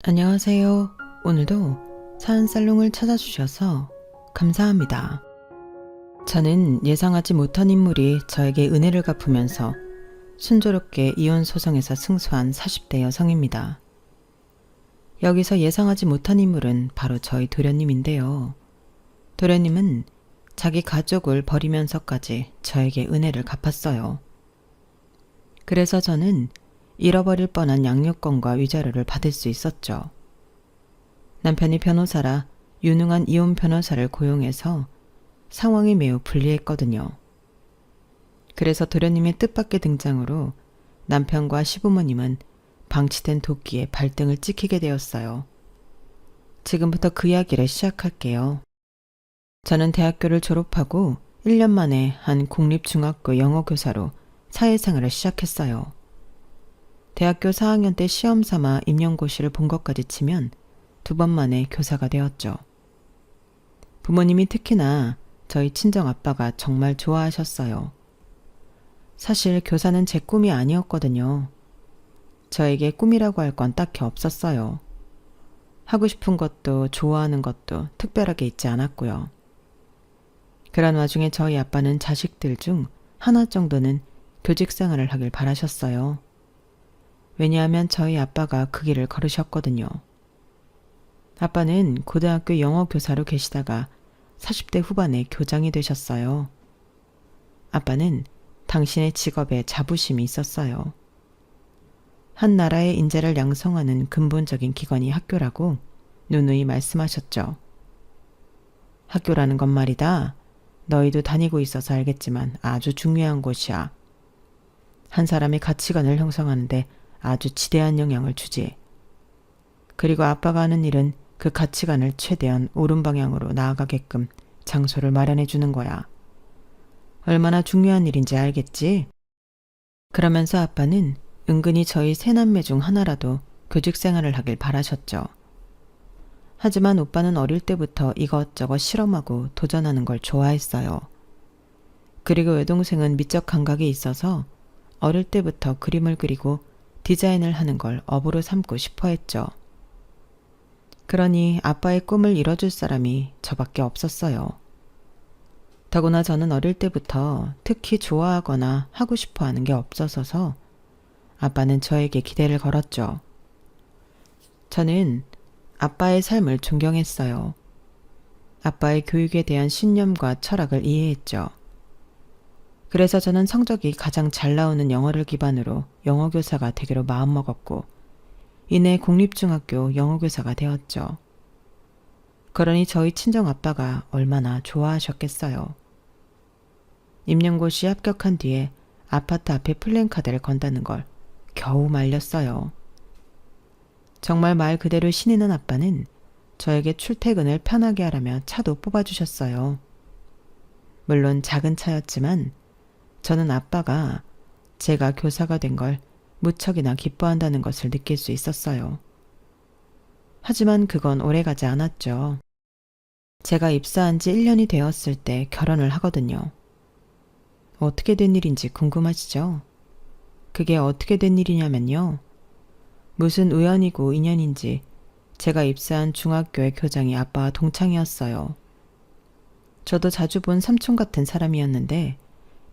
안녕하세요. 오늘도 사연살롱을 찾아주셔서 감사합니다. 저는 예상하지 못한 인물이 저에게 은혜를 갚으면서 순조롭게 이혼 소송에서 승소한 40대 여성입니다. 여기서 예상하지 못한 인물은 바로 저희 도련님인데요. 도련님은 자기 가족을 버리면서까지 저에게 은혜를 갚았어요. 그래서 저는 잃어버릴 뻔한 양육권과 위자료를 받을 수 있었죠. 남편이 변호사라 유능한 이혼 변호사를 고용해서 상황이 매우 불리했거든요. 그래서 도련님의 뜻밖의 등장으로 남편과 시부모님은 방치된 도끼에 발등을 찍히게 되었어요. 지금부터 그 이야기를 시작할게요. 저는 대학교를 졸업하고 1년 만에 한 공립중학교 영어교사로 사회생활을 시작했어요. 대학교 4학년 때 시험 삼아 임용고시를 본 것까지 치면 2번 만에 교사가 되었죠. 부모님이 특히나 저희 친정아빠가 정말 좋아하셨어요. 사실 교사는 제 꿈이 아니었거든요. 저에게 꿈이라고 할 건 딱히 없었어요. 하고 싶은 것도 좋아하는 것도 특별하게 있지 않았고요. 그런 와중에 저희 아빠는 자식들 중 하나 정도는 교직 생활을 하길 바라셨어요. 왜냐하면 저희 아빠가 그 길을 걸으셨거든요. 아빠는 고등학교 영어 교사로 계시다가 40대 후반에 교장이 되셨어요. 아빠는 당신의 직업에 자부심이 있었어요. 한 나라의 인재를 양성하는 근본적인 기관이 학교라고 누누이 말씀하셨죠. 학교라는 건 말이다. 너희도 다니고 있어서 알겠지만 아주 중요한 곳이야. 한 사람의 가치관을 형성하는데 아주 지대한 영향을 주지. 그리고 아빠가 하는 일은 그 가치관을 최대한 옳은 방향으로 나아가게끔 장소를 마련해 주는 거야. 얼마나 중요한 일인지 알겠지? 그러면서 아빠는 은근히 저희 세 남매 중 하나라도 교직 생활을 하길 바라셨죠. 하지만 오빠는 어릴 때부터 이것저것 실험하고 도전하는 걸 좋아했어요. 그리고 여동생은 미적 감각이 있어서 어릴 때부터 그림을 그리고 디자인을 하는 걸 업으로 삼고 싶어 했죠. 그러니 아빠의 꿈을 이뤄줄 사람이 저밖에 없었어요. 더구나 저는 어릴 때부터 특히 좋아하거나 하고 싶어 하는 게 없어서서 아빠는 저에게 기대를 걸었죠. 저는 아빠의 삶을 존경했어요. 아빠의 교육에 대한 신념과 철학을 이해했죠. 그래서 저는 성적이 가장 잘 나오는 영어를 기반으로 영어교사가 되기로 마음먹었고 이내 공립중학교 영어교사가 되었죠. 그러니 저희 친정아빠가 얼마나 좋아하셨겠어요. 임용고시 합격한 뒤에 아파트 앞에 플랜카드를 건다는 걸 겨우 말렸어요. 정말 말 그대로 신이 난 아빠는 저에게 출퇴근을 편하게 하라며 차도 뽑아주셨어요. 물론 작은 차였지만 저는 아빠가 제가 교사가 된 걸 무척이나 기뻐한다는 것을 느낄 수 있었어요. 하지만 그건 오래가지 않았죠. 제가 입사한 지 1년이 되었을 때 결혼을 하거든요. 어떻게 된 일인지 궁금하시죠? 그게 어떻게 된 일이냐면요. 무슨 우연이고 인연인지 제가 입사한 중학교의 교장이 아빠와 동창이었어요. 저도 자주 본 삼촌 같은 사람이었는데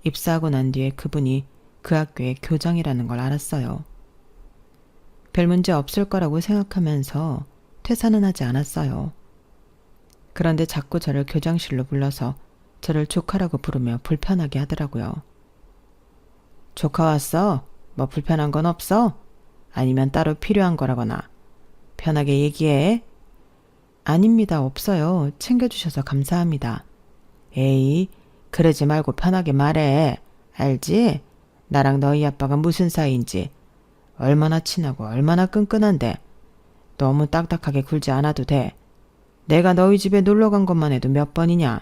입사하고 난 뒤에 그분이 그 학교의 교장이라는 걸 알았어요. 별 문제 없을 거라고 생각하면서 퇴사는 하지 않았어요. 그런데 자꾸 저를 교장실로 불러서 저를 조카라고 부르며 불편하게 하더라고요. 조카 왔어? 뭐 불편한 건 없어? 아니면 따로 필요한 거라거나. 편하게 얘기해. 아닙니다. 없어요. 챙겨주셔서 감사합니다. 에이, 그러지 말고 편하게 말해. 알지? 나랑 너희 아빠가 무슨 사이인지. 얼마나 친하고 얼마나 끈끈한데. 너무 딱딱하게 굴지 않아도 돼. 내가 너희 집에 놀러 간 것만 해도 몇 번이냐?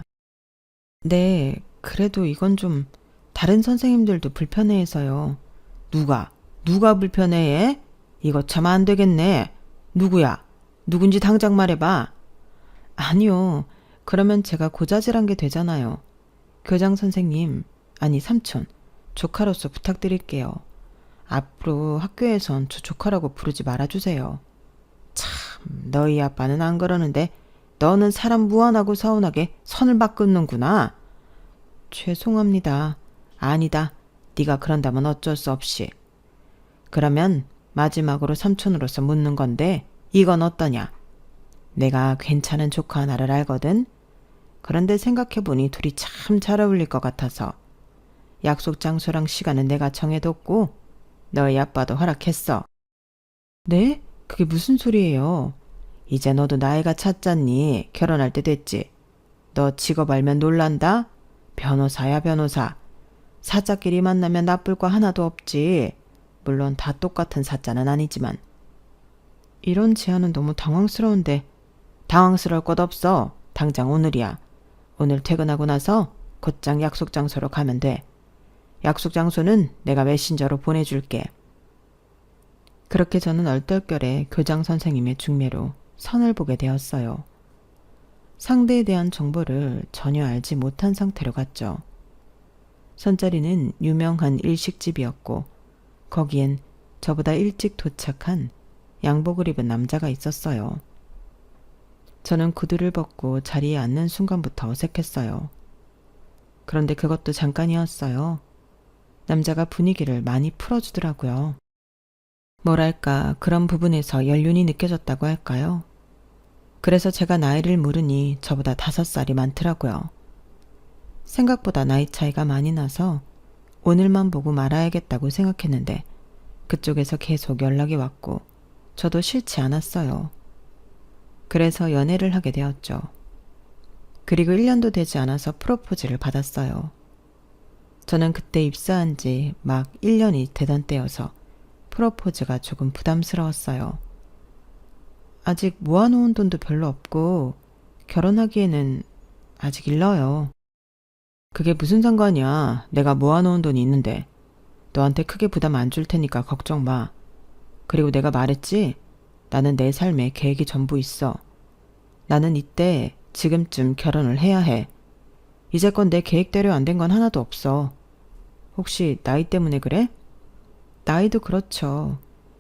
네, 그래도 이건 좀 다른 선생님들도 불편해해서요. 누가 불편해해? 이거 참 안 되겠네. 누구야? 누군지 당장 말해봐. 아니요. 그러면 제가 고자질한 게 되잖아요. 교장 선생님, 아니 삼촌, 조카로서 부탁드릴게요. 앞으로 학교에선 저 조카라고 부르지 말아주세요. 참. 너희 아빠는 안 그러는데 너는 사람 무안하고 서운하게 선을 막 긋는구나. 죄송합니다. 아니다. 네가 그런다면 어쩔 수 없이. 그러면 마지막으로 삼촌으로서 묻는 건데 이건 어떠냐? 내가 괜찮은 조카 하나를 알거든. 그런데 생각해보니 둘이 참 잘 어울릴 것 같아서 약속 장소랑 시간은 내가 정해뒀고 너희 아빠도 허락했어. 네? 그게 무슨 소리예요? 이제 너도 나이가 찼잖니. 결혼할 때 됐지. 너 직업 알면 놀란다? 변호사야 변호사. 사자끼리 만나면 나쁠 거 하나도 없지. 물론 다 똑같은 사자는 아니지만. 이런 제안은 너무 당황스러운데. 당황스러울 것 없어. 당장 오늘이야. 오늘 퇴근하고 나서 곧장 약속 장소로 가면 돼. 약속 장소는 내가 메신저로 보내줄게. 그렇게 저는 얼떨결에 교장 선생님의 중매로 선을 보게 되었어요. 상대에 대한 정보를 전혀 알지 못한 상태로 갔죠. 선자리는 유명한 일식집이었고 거기엔 저보다 일찍 도착한 양복을 입은 남자가 있었어요. 저는 구두를 벗고 자리에 앉는 순간부터 어색했어요. 그런데 그것도 잠깐이었어요. 남자가 분위기를 많이 풀어주더라고요. 뭐랄까 그런 부분에서 연륜이 느껴졌다고 할까요? 그래서 제가 나이를 물으니 저보다 5살이 많더라고요. 생각보다 나이 차이가 많이 나서 오늘만 보고 말아야겠다고 생각했는데 그쪽에서 계속 연락이 왔고 저도 싫지 않았어요. 그래서 연애를 하게 되었죠. 그리고 1년도 되지 않아서 프로포즈를 받았어요. 저는 그때 입사한 지 막 1년이 되던 때여서 프로포즈가 조금 부담스러웠어요. 아직 모아놓은 돈도 별로 없고 결혼하기에는 아직 일러요. 그게 무슨 상관이야. 내가 모아놓은 돈이 있는데. 너한테 크게 부담 안 줄 테니까 걱정 마. 그리고 내가 말했지? 나는 내 삶에 계획이 전부 있어. 나는 이때 지금쯤 결혼을 해야 해. 이제껏 내 계획대로 안 된 건 하나도 없어. 혹시 나이 때문에 그래? 나이도 그렇죠.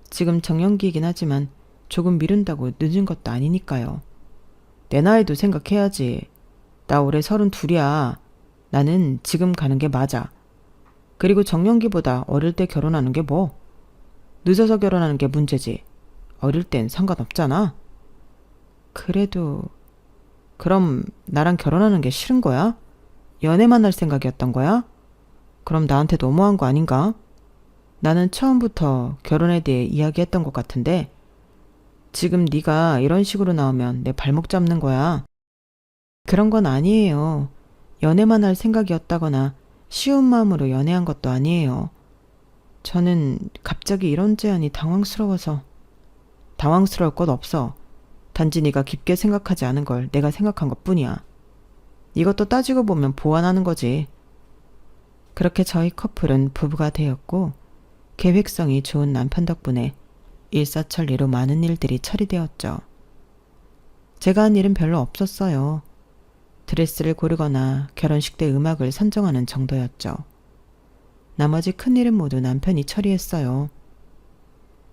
지금 정년기이긴 하지만 조금 미룬다고 늦은 것도 아니니까요. 내 나이도 생각해야지. 나 올해 32이야. 나는 지금 가는 게 맞아. 그리고 정년기보다 어릴 때 결혼하는 게 뭐? 늦어서 결혼하는 게 문제지. 어릴 땐 상관없잖아. 그래도 그럼 나랑 결혼하는 게 싫은 거야? 연애만 할 생각이었던 거야? 그럼 나한테 너무한 거 아닌가? 나는 처음부터 결혼에 대해 이야기했던 것 같은데 지금 네가 이런 식으로 나오면 내 발목 잡는 거야. 그런 건 아니에요. 연애만 할 생각이었다거나 쉬운 마음으로 연애한 것도 아니에요. 저는 갑자기 이런 제안이 당황스러워서. 당황스러울 것 없어. 단지 네가 깊게 생각하지 않은 걸 내가 생각한 것뿐이야. 이것도 따지고 보면 보완하는 거지. 그렇게 저희 커플은 부부가 되었고 계획성이 좋은 남편 덕분에 일사천리로 많은 일들이 처리되었죠. 제가 한 일은 별로 없었어요. 드레스를 고르거나 결혼식 때 음악을 선정하는 정도였죠. 나머지 큰일은 모두 남편이 처리했어요.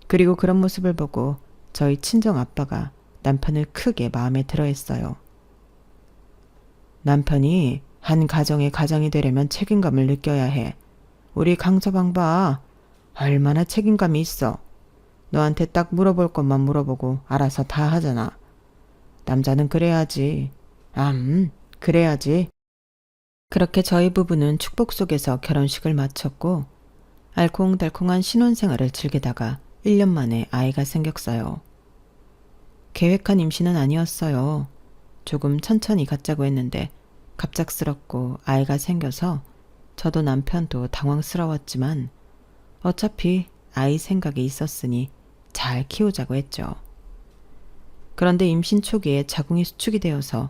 그리고 그런 모습을 보고 저희 친정 아빠가 남편을 크게 마음에 들어했어요. 남편이 한 가정의 가장이 되려면 책임감을 느껴야 해. 우리 강서방 봐. 얼마나 책임감이 있어. 너한테 딱 물어볼 것만 물어보고 알아서 다 하잖아. 남자는 그래야지. 그래야지. 그렇게 저희 부부는 축복 속에서 결혼식을 마쳤고 알콩달콩한 신혼생활을 즐기다가 1년 만에 아이가 생겼어요. 계획한 임신은 아니었어요. 조금 천천히 갖자고 했는데 갑작스럽고 아이가 생겨서 저도 남편도 당황스러웠지만 어차피 아이 생각이 있었으니 잘 키우자고 했죠. 그런데 임신 초기에 자궁이 수축이 되어서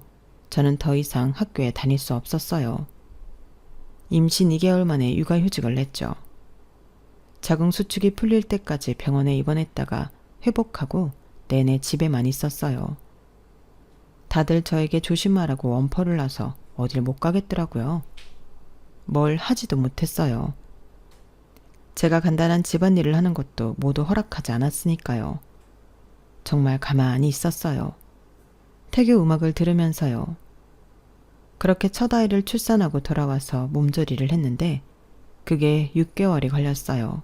저는 더 이상 학교에 다닐 수 없었어요. 임신 2개월 만에 육아휴직을 냈죠. 자궁 수축이 풀릴 때까지 병원에 입원했다가 회복하고 내내 집에만 있었어요. 다들 저에게 조심하라고 원포를 놔서 어딜 못 가겠더라고요. 뭘 하지도 못했어요. 제가 간단한 집안일을 하는 것도 모두 허락하지 않았으니까요. 정말 가만히 있었어요. 태교 음악을 들으면서요. 그렇게 첫 아이를 출산하고 돌아와서 몸조리를 했는데 그게 6개월이 걸렸어요.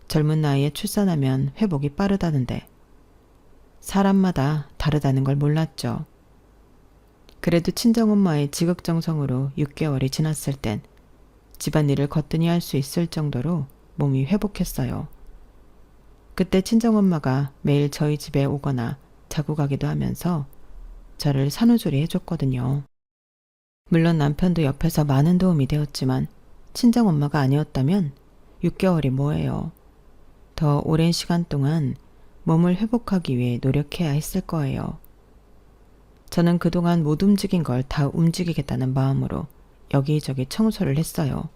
젊은 나이에 출산하면 회복이 빠르다는데 사람마다 다르다는 걸 몰랐죠. 그래도 친정엄마의 지극정성으로 6개월이 지났을 땐 집안일을 거뜬히 할 수 있을 정도로 몸이 회복했어요. 그때 친정엄마가 매일 저희 집에 오거나 자고 가기도 하면서 저를 산후조리 해줬거든요. 물론 남편도 옆에서 많은 도움이 되었지만 친정엄마가 아니었다면 6개월이 뭐예요. 더 오랜 시간 동안 몸을 회복하기 위해 노력해야 했을 거예요. 저는 그동안 못 움직인 걸 다 움직이겠다는 마음으로 여기저기 청소를 했어요.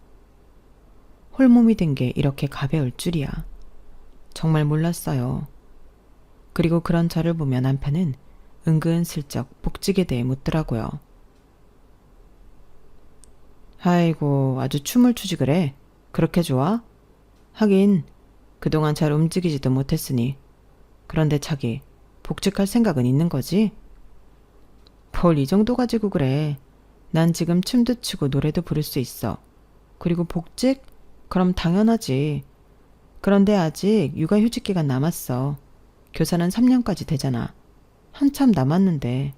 홀몸이 된 게 이렇게 가벼울 줄이야. 정말 몰랐어요. 그리고 그런 저를 보며 남편은 은근슬쩍 복직에 대해 묻더라고요. 아이고, 아주 춤을 추지 그래. 그렇게 좋아? 하긴 그동안 잘 움직이지도 못했으니. 그런데 자기 복직할 생각은 있는 거지? 뭘 이 정도 가지고 그래. 난 지금 춤도 추고 노래도 부를 수 있어. 그리고 복직? 그럼 당연하지. 그런데 아직 육아휴직 기간 남았어. 교사는 3년까지 되잖아. 한참 남았는데.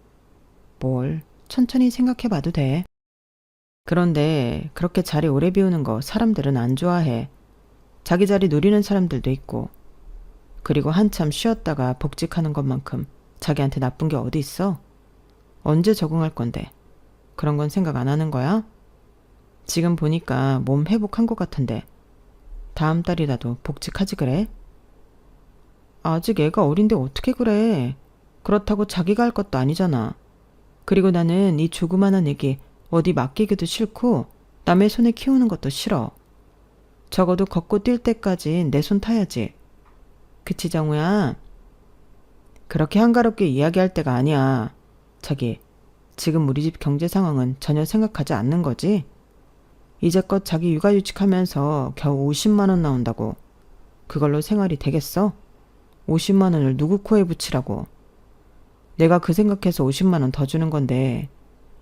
뭘 천천히 생각해봐도 돼. 그런데 그렇게 자리 오래 비우는 거 사람들은 안 좋아해. 자기 자리 노리는 사람들도 있고. 그리고 한참 쉬었다가 복직하는 것만큼 자기한테 나쁜 게 어디 있어? 언제 적응할 건데? 그런 건 생각 안 하는 거야? 지금 보니까 몸 회복한 것 같은데 다음 달이라도 복직하지 그래? 아직 애가 어린데 어떻게 그래? 그렇다고 자기가 할 것도 아니잖아. 그리고 나는 이 조그마한 애기 어디 맡기기도 싫고 남의 손에 키우는 것도 싫어. 적어도 걷고 뛸 때까진 내 손 타야지. 그치 정우야? 그렇게 한가롭게 이야기할 때가 아니야. 자기, 지금 우리 집 경제 상황은 전혀 생각하지 않는 거지? 이제껏 자기 육아휴직하면서 겨우 50만 원 나온다고. 그걸로 생활이 되겠어? 50만 원을 누구 코에 붙이라고. 내가 그 생각해서 50만 원 더 주는 건데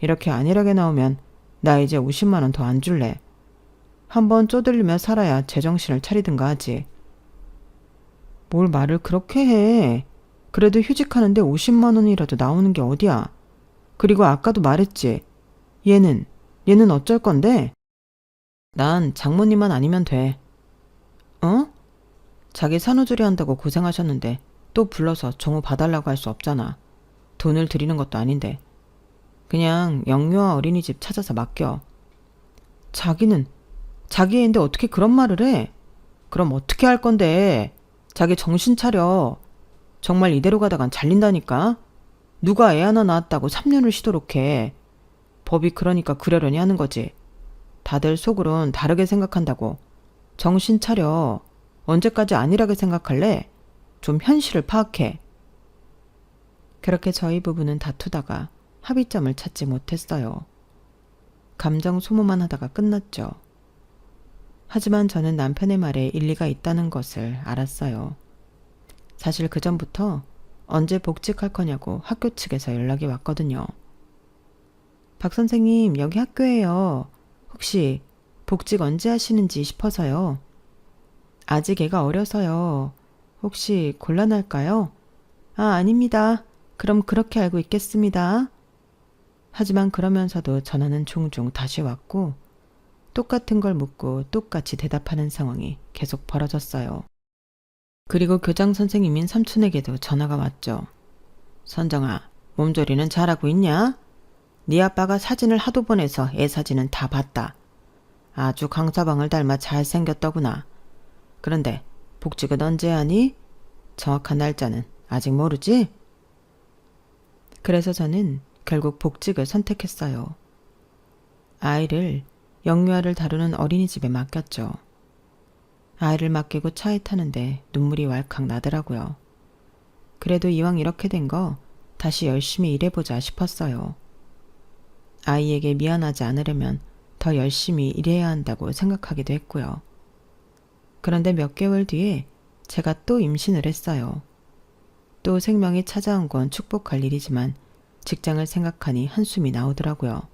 이렇게 안일하게 나오면 나 이제 50만 원 더 안 줄래. 한번 쪼들리며 살아야 제정신을 차리든가 하지. 뭘 말을 그렇게 해. 그래도 휴직하는데 50만 원이라도 나오는 게 어디야. 그리고 아까도 말했지. 얘는 어쩔 건데? 난 장모님만 아니면 돼. 어? 자기 산후조리 한다고 고생하셨는데 또 불러서 정우 봐달라고 할 수 없잖아. 돈을 드리는 것도 아닌데. 그냥 영유아 어린이집 찾아서 맡겨. 자기는 자기 애인데 어떻게 그런 말을 해? 그럼 어떻게 할 건데? 자기 정신 차려. 정말 이대로 가다간 잘린다니까? 누가 애 하나 낳았다고 3년을 쉬도록 해. 법이 그러니까 그러려니 하는 거지. 다들 속으론 다르게 생각한다고. 정신 차려. 언제까지 안일하게 생각할래? 좀 현실을 파악해. 그렇게 저희 부부는 다투다가 합의점을 찾지 못했어요. 감정 소모만 하다가 끝났죠. 하지만 저는 남편의 말에 일리가 있다는 것을 알았어요. 사실 그 전부터 언제 복직할 거냐고 학교 측에서 연락이 왔거든요. 박 선생님, 여기 학교예요. 혹시 복직 언제 하시는지 싶어서요. 아직 애가 어려서요. 혹시 곤란할까요? 아닙니다. 그럼 그렇게 알고 있겠습니다. 하지만 그러면서도 전화는 종종 다시 왔고 똑같은 걸 묻고 똑같이 대답하는 상황이 계속 벌어졌어요. 그리고 교장 선생님인 삼촌에게도 전화가 왔죠. 선정아, 몸조리는 잘하고 있냐? 네 아빠가 사진을 하도 보내서 애 사진은 다 봤다. 아주 강서방을 닮아 잘생겼더구나. 그런데 복직은 언제 하니? 정확한 날짜는 아직 모르지? 그래서 저는 결국 복직을 선택했어요. 아이를 영유아를 다루는 어린이집에 맡겼죠. 아이를 맡기고 차에 타는데 눈물이 왈칵 나더라고요. 그래도 이왕 이렇게 된 거 다시 열심히 일해보자 싶었어요. 아이에게 미안하지 않으려면 더 열심히 일해야 한다고 생각하기도 했고요. 그런데 몇 개월 뒤에 제가 또 임신을 했어요. 또 생명이 찾아온 건 축복할 일이지만 직장을 생각하니 한숨이 나오더라고요.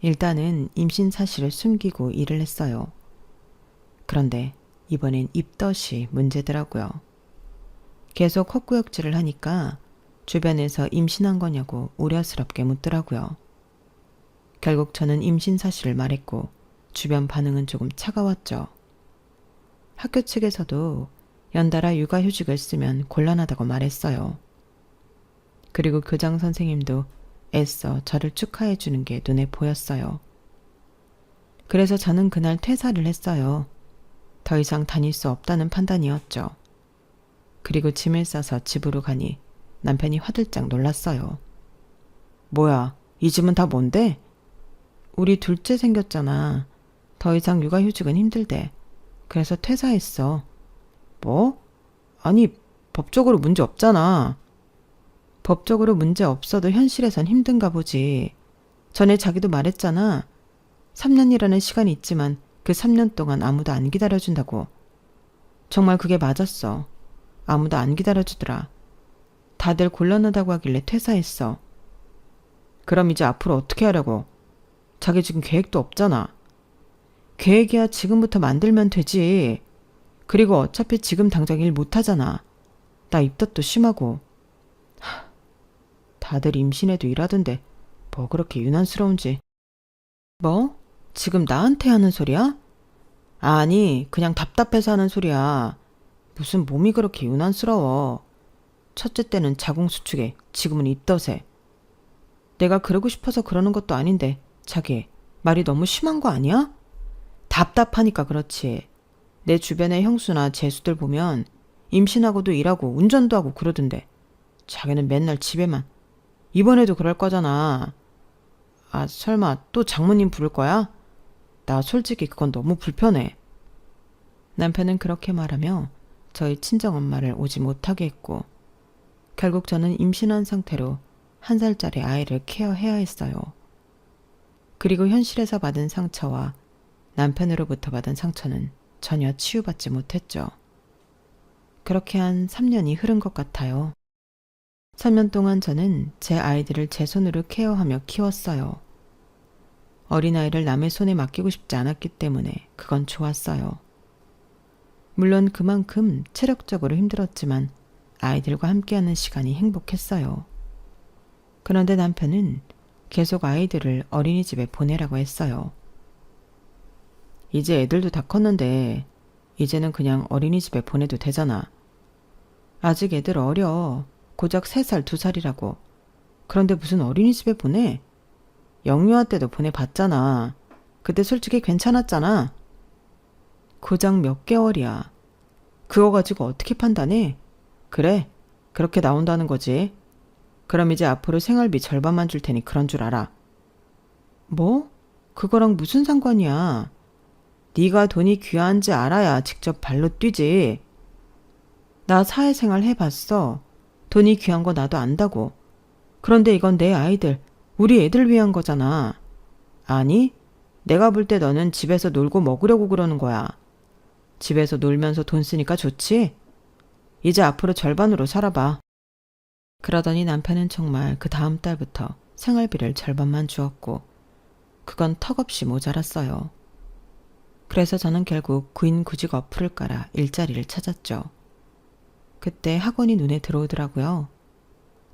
일단은 임신 사실을 숨기고 일을 했어요. 그런데 이번엔 입덧이 문제더라고요. 계속 헛구역질을 하니까 주변에서 임신한 거냐고 우려스럽게 묻더라고요. 결국 저는 임신 사실을 말했고 주변 반응은 조금 차가웠죠. 학교 측에서도 연달아 육아휴직을 쓰면 곤란하다고 말했어요. 그리고 교장 선생님도 애써 저를 축하해 주는 게 눈에 보였어요. 그래서 저는 그날 퇴사를 했어요. 더 이상 다닐 수 없다는 판단이었죠. 그리고 짐을 싸서 집으로 가니 남편이 화들짝 놀랐어요. 뭐야, 이 집은 다 뭔데? 우리 둘째 생겼잖아. 더 이상 육아휴직은 힘들대. 그래서 퇴사했어. 뭐? 아니, 법적으로 문제 없잖아. 법적으로 문제 없어도 현실에선 힘든가 보지. 전에 자기도 말했잖아. 3년이라는 시간이 있지만 그 3년 동안 아무도 안 기다려준다고. 정말 그게 맞았어. 아무도 안 기다려주더라. 다들 곤란하다고 하길래 퇴사했어. 그럼 이제 앞으로 어떻게 하려고? 자기 지금 계획도 없잖아. 계획이야 지금부터 만들면 되지. 그리고 어차피 지금 당장 일 못하잖아. 나 입덧도 심하고. 다들 임신해도 일하던데 뭐 그렇게 유난스러운지. 뭐? 지금 나한테 하는 소리야? 아니, 그냥 답답해서 하는 소리야. 무슨 몸이 그렇게 유난스러워. 첫째 때는 자궁수축에, 지금은 입덧에. 내가 그러고 싶어서 그러는 것도 아닌데 자기 말이 너무 심한 거 아니야? 답답하니까 그렇지. 내 주변의 형수나 재수들 보면 임신하고도 일하고 운전도 하고 그러던데 자기는 맨날 집에만. 이번에도 그럴 거잖아. 아, 설마 또 장모님 부를 거야? 나 솔직히 그건 너무 불편해. 남편은 그렇게 말하며 저희 친정엄마를 오지 못하게 했고 결국 저는 임신한 상태로 1살짜리 아이를 케어해야 했어요. 그리고 현실에서 받은 상처와 남편으로부터 받은 상처는 전혀 치유받지 못했죠. 그렇게 한 3년이 흐른 것 같아요. 3년 동안 저는 제 아이들을 제 손으로 케어하며 키웠어요. 어린아이를 남의 손에 맡기고 싶지 않았기 때문에 그건 좋았어요. 물론 그만큼 체력적으로 힘들었지만 아이들과 함께하는 시간이 행복했어요. 그런데 남편은 계속 아이들을 어린이집에 보내라고 했어요. 이제 애들도 다 컸는데 이제는 그냥 어린이집에 보내도 되잖아. 아직 애들 어려. 고작 3살, 2살이라고. 그런데 무슨 어린이집에 보내? 영유아 때도 보내봤잖아. 그때 솔직히 괜찮았잖아. 고작 몇 개월이야. 그거 가지고 어떻게 판단해? 그래, 그렇게 나온다는 거지. 그럼 이제 앞으로 생활비 절반만 줄 테니 그런 줄 알아. 뭐? 그거랑 무슨 상관이야? 네가 돈이 귀한지 알아야 직접 발로 뛰지. 나 사회생활 해봤어. 돈이 귀한 거 나도 안다고. 그런데 이건 내 아이들, 우리 애들 위한 거잖아. 아니, 내가 볼 때 너는 집에서 놀고 먹으려고 그러는 거야. 집에서 놀면서 돈 쓰니까 좋지? 이제 앞으로 절반으로 살아봐. 그러더니 남편은 정말 그 다음 달부터 생활비를 절반만 주었고 그건 턱없이 모자랐어요. 그래서 저는 결국 구인구직 어플을 깔아 일자리를 찾았죠. 그때 학원이 눈에 들어오더라고요.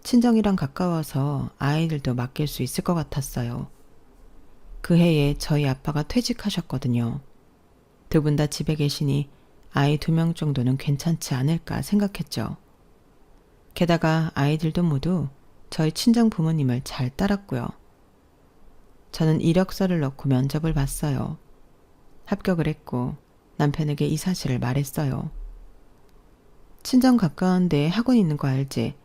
친정이랑 가까워서 아이들도 맡길 수 있을 것 같았어요. 그 해에 저희 아빠가 퇴직하셨거든요. 두 분 다 집에 계시니 아이 2명 정도는 괜찮지 않을까 생각했죠. 게다가 아이들도 모두 저희 친정 부모님을 잘 따랐고요. 저는 이력서를 넣고 면접을 봤어요. 합격을 했고 남편에게 이 사실을 말했어요. 친정 가까운 데에 학원 있는 거 알지?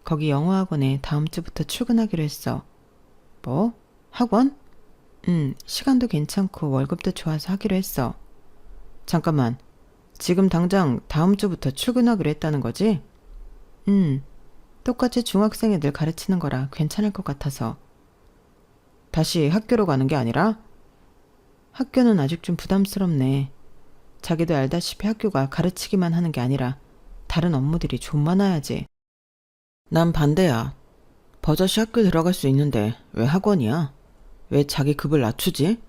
거기 영어학원에 다음 주부터 출근하기로 했어. 뭐? 학원? 시간도 괜찮고 월급도 좋아서 하기로 했어. 잠깐만, 지금 당장 다음 주부터 출근하기로 했다는 거지? 똑같이 중학생 애들 가르치는 거라 괜찮을 것 같아서. 다시 학교로 가는 게 아니라? 학교는 아직 좀 부담스럽네. 자기도 알다시피 학교가 가르치기만 하는 게 아니라 다른 업무들이 좀 많아야지. 난 반대야. 버젓이 학교 들어갈 수 있는데 왜 학원이야? 왜 자기 급을 낮추지?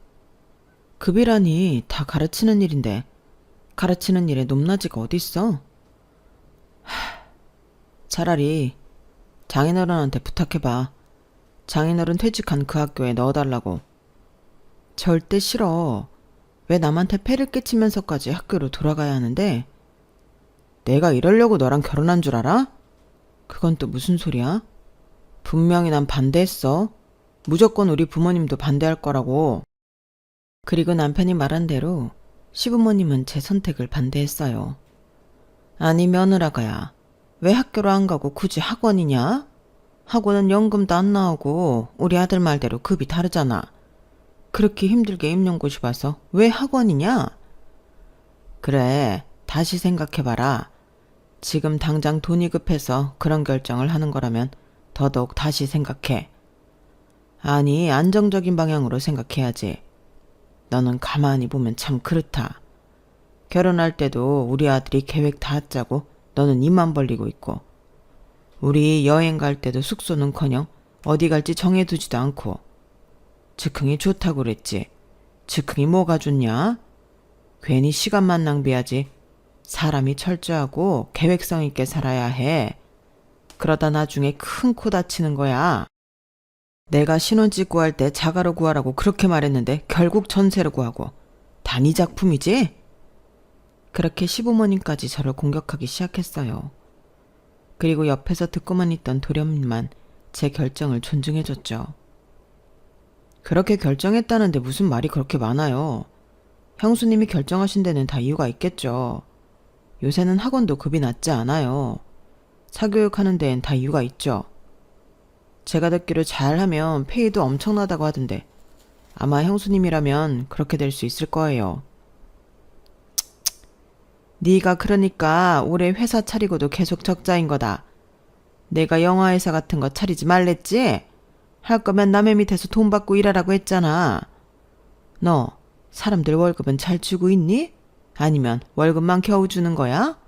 급이라니 다 가르치는 일인데 가르치는 일에 높낮이가 어딨어? 차라리 장인어른한테 부탁해봐. 장인어른 퇴직한 그 학교에 넣어달라고. 절대 싫어. 왜 남한테 폐를 끼치면서까지 학교로 돌아가야 하는데? 내가 이러려고 너랑 결혼한 줄 알아? 그건 또 무슨 소리야? 분명히 난 반대했어. 무조건 우리 부모님도 반대할 거라고. 그리고 남편이 말한 대로 시부모님은 제 선택을 반대했어요. 아니 며느라가야. 왜 학교로 안 가고 굳이 학원이냐? 학원은 연금도 안 나오고 우리 아들 말대로 급이 다르잖아. 그렇게 힘들게 임용고시 봐서 왜 학원이냐? 그래, 다시 생각해봐라. 지금 당장 돈이 급해서 그런 결정을 하는 거라면 더더욱 다시 생각해. 아니, 안정적인 방향으로 생각해야지. 너는 가만히 보면 참 그렇다. 결혼할 때도 우리 아들이 계획 다 짜고 너는 입만 벌리고 있고, 우리 여행 갈 때도 숙소는커녕 어디 갈지 정해두지도 않고, 즉흥이 좋다고 그랬지. 즉흥이 뭐가 좋냐? 괜히 시간만 낭비하지. 사람이 철저하고 계획성 있게 살아야 해. 그러다 나중에 큰 코 다치는 거야. 내가 신혼집 구할 때 자가로 구하라고 그렇게 말했는데 결국 전세로 구하고. 다 네 작품이지? 그렇게 시부모님까지 저를 공격하기 시작했어요. 그리고 옆에서 듣고만 있던 도련님만 제 결정을 존중해줬죠. 그렇게 결정했다는데 무슨 말이 그렇게 많아요. 형수님이 결정하신 데는 다 이유가 있겠죠. 요새는 학원도 급이 낮지 않아요. 사교육하는 데엔 다 이유가 있죠. 제가 듣기로 잘하면 페이도 엄청나다고 하던데 아마 형수님이라면 그렇게 될 수 있을 거예요. 네가 그러니까 올해 회사 차리고도 계속 적자인 거다. 내가 영화회사 같은 거 차리지 말랬지? 할 거면 남의 밑에서 돈 받고 일하라고 했잖아. 너 사람들 월급은 잘 주고 있니? 아니면 월급만 겨우 주는 거야?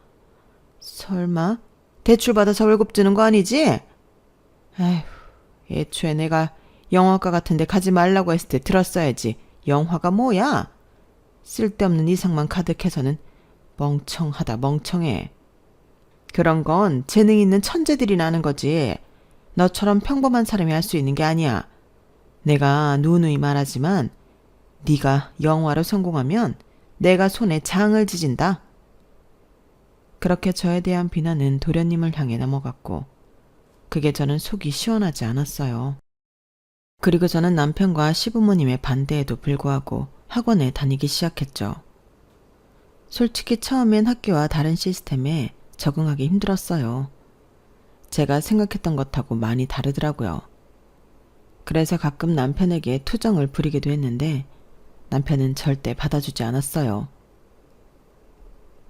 설마 대출 받아서 월급 주는 거 아니지? 에휴, 애초에 내가 영화과 같은 데 가지 말라고 했을 때 들었어야지. 영화가 뭐야? 쓸데없는 이상만 가득해서는 멍청하다 멍청해. 그런 건 재능 있는 천재들이 나는 거지. 너처럼 평범한 사람이 할 수 있는 게 아니야. 내가 누누이 말하지만 네가 영화로 성공하면 내가 손에 장을 지진다. 그렇게 저에 대한 비난은 도련님을 향해 넘어갔고 그게 저는 속이 시원하지 않았어요. 그리고 저는 남편과 시부모님의 반대에도 불구하고 학원에 다니기 시작했죠. 솔직히 처음엔 학교와 다른 시스템에 적응하기 힘들었어요. 제가 생각했던 것하고 많이 다르더라고요. 그래서 가끔 남편에게 투정을 부리기도 했는데 남편은 절대 받아주지 않았어요.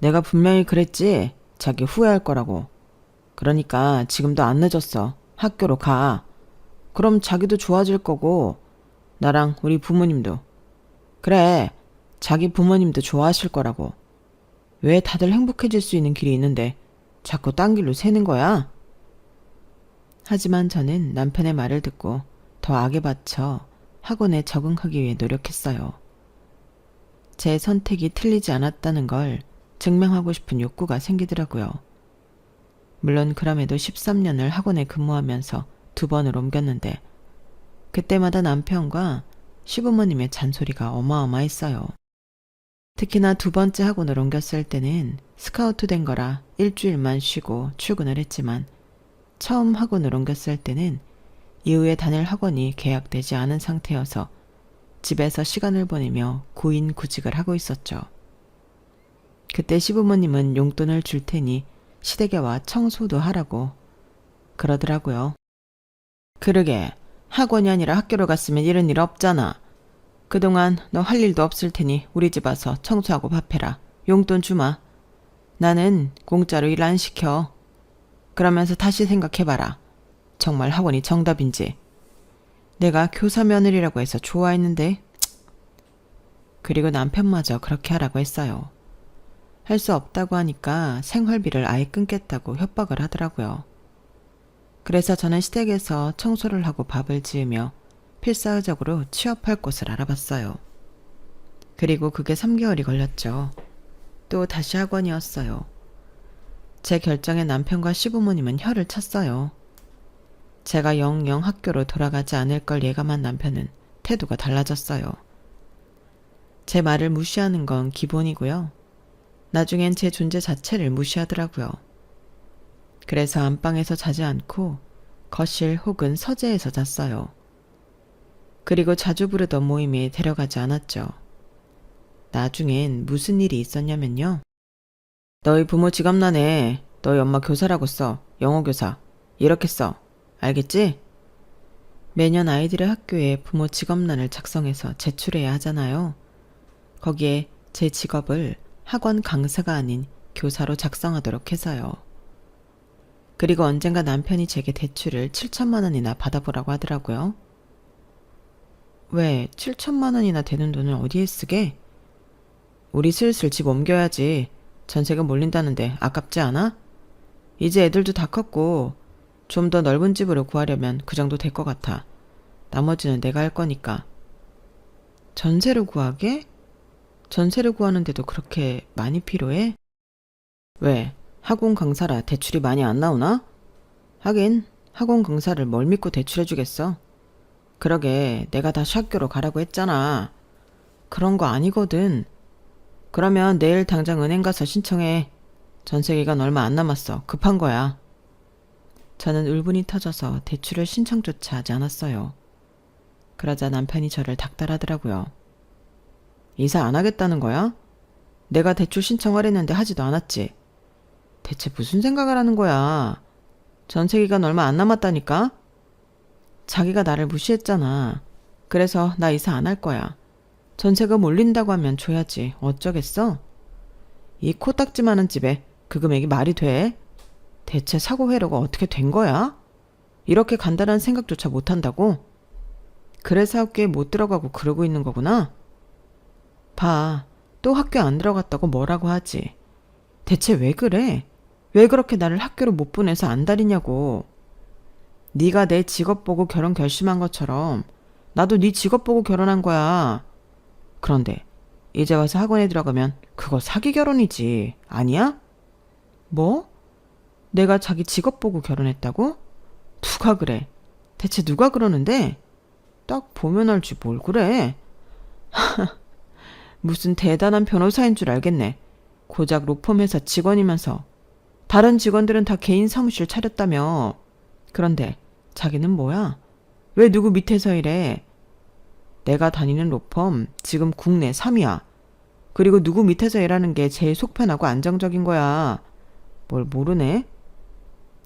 내가 분명히 그랬지. 자기 후회할 거라고. 그러니까 지금도 안 늦었어. 학교로 가. 그럼 자기도 좋아질 거고 나랑 우리 부모님도. 그래, 자기 부모님도 좋아하실 거라고. 왜 다들 행복해질 수 있는 길이 있는데 자꾸 딴 길로 새는 거야? 하지만 저는 남편의 말을 듣고 더 악에 받쳐 학원에 적응하기 위해 노력했어요. 제 선택이 틀리지 않았다는 걸 증명하고 싶은 욕구가 생기더라고요. 물론 그럼에도 13년을 학원에 근무하면서 2번을 옮겼는데 그때마다 남편과 시부모님의 잔소리가 어마어마했어요. 특히나 2번째 학원을 옮겼을 때는 스카우트 된 거라 일주일만 쉬고 출근을 했지만 처음 학원을 옮겼을 때는 이후에 다닐 학원이 계약되지 않은 상태여서 집에서 시간을 보내며 구인구직을 하고 있었죠. 그때 시부모님은 용돈을 줄 테니 시댁에 와 청소도 하라고 그러더라고요. 그러게, 학원이 아니라 학교로 갔으면 이런 일 없잖아. 그동안 너 할 일도 없을 테니 우리 집 와서 청소하고 밥해라. 용돈 주마. 나는 공짜로 일 안 시켜. 그러면서 다시 생각해봐라. 정말 학원이 정답인지. 내가 교사 며느리라고 해서 좋아했는데. 그리고 남편마저 그렇게 하라고 했어요. 할 수 없다고 하니까 생활비를 아예 끊겠다고 협박을 하더라고요. 그래서 저는 시댁에서 청소를 하고 밥을 지으며 필사적으로 취업할 곳을 알아봤어요. 그리고 그게 3개월이 걸렸죠. 또 다시 학원이었어요. 제 결정에 남편과 시부모님은 혀를 찼어요. 제가 영영 학교로 돌아가지 않을 걸 예감한 남편은 태도가 달라졌어요. 제 말을 무시하는 건 기본이고요. 나중엔 제 존재 자체를 무시하더라고요. 그래서 안방에서 자지 않고 거실 혹은 서재에서 잤어요. 그리고 자주 부르던 모임에 데려가지 않았죠. 나중엔 무슨 일이 있었냐면요. 너희 부모 지갑란에 너희 엄마 교사라고 써. 영어 교사. 이렇게 써. 알겠지? 매년 아이들의 학교에 부모 직업란을 작성해서 제출해야 하잖아요. 거기에 제 직업을 학원 강사가 아닌 교사로 작성하도록 해서요. 그리고 언젠가 남편이 제게 대출을 7천만 원이나 받아보라고 하더라고요. 왜 7천만 원이나 되는 돈을 어디에 쓰게? 우리 슬슬 집 옮겨야지. 전세가 몰린다는데 아깝지 않아? 이제 애들도 다 컸고 좀 더 넓은 집으로 구하려면 그 정도 될 것 같아. 나머지는 내가 할 거니까. 전세를 구하게? 전세를 구하는데도 그렇게 많이 필요해? 왜? 학원 강사라 대출이 많이 안 나오나? 하긴 학원 강사를 뭘 믿고 대출해주겠어? 그러게 내가 다시 학교로 가라고 했잖아. 그런 거 아니거든. 그러면 내일 당장 은행 가서 신청해. 전세 기간 얼마 안 남았어. 급한 거야. 저는 울분이 터져서 대출을 신청조차 하지 않았어요. 그러자 남편이 저를 닥달하더라고요. 이사 안 하겠다는 거야? 내가 대출 신청하랬는데 하지도 않았지. 대체 무슨 생각을 하는 거야? 전세 기간 얼마 안 남았다니까? 자기가 나를 무시했잖아. 그래서 나 이사 안 할 거야. 전세가 몰린다고 하면 줘야지. 어쩌겠어? 이 코딱지만한 집에 그 금액이 말이 돼? 대체 사고 회로가 어떻게 된 거야? 이렇게 간단한 생각조차 못한다고? 그래서 학교에 못 들어가고 그러고 있는 거구나? 봐, 또 학교 안 들어갔다고 뭐라고 하지. 대체 왜 그래? 왜 그렇게 나를 학교로 못 보내서 안달이냐고. 네가 내 직업 보고 결혼 결심한 것처럼 나도 네 직업 보고 결혼한 거야. 그런데 이제 와서 학원에 들어가면 그거 사기 결혼이지. 아니야? 뭐? 내가 자기 직업 보고 결혼했다고? 누가 그래? 대체 누가 그러는데? 딱 보면 알지 뭘 그래. 무슨 대단한 변호사인 줄 알겠네. 고작 로펌 회사 직원이면서. 다른 직원들은 다 개인 사무실 차렸다며. 그런데 자기는 뭐야? 왜 누구 밑에서 일해? 내가 다니는 로펌 지금 국내 3위야. 그리고 누구 밑에서 일하는 게 제일 속편하고 안정적인 거야. 뭘 모르네?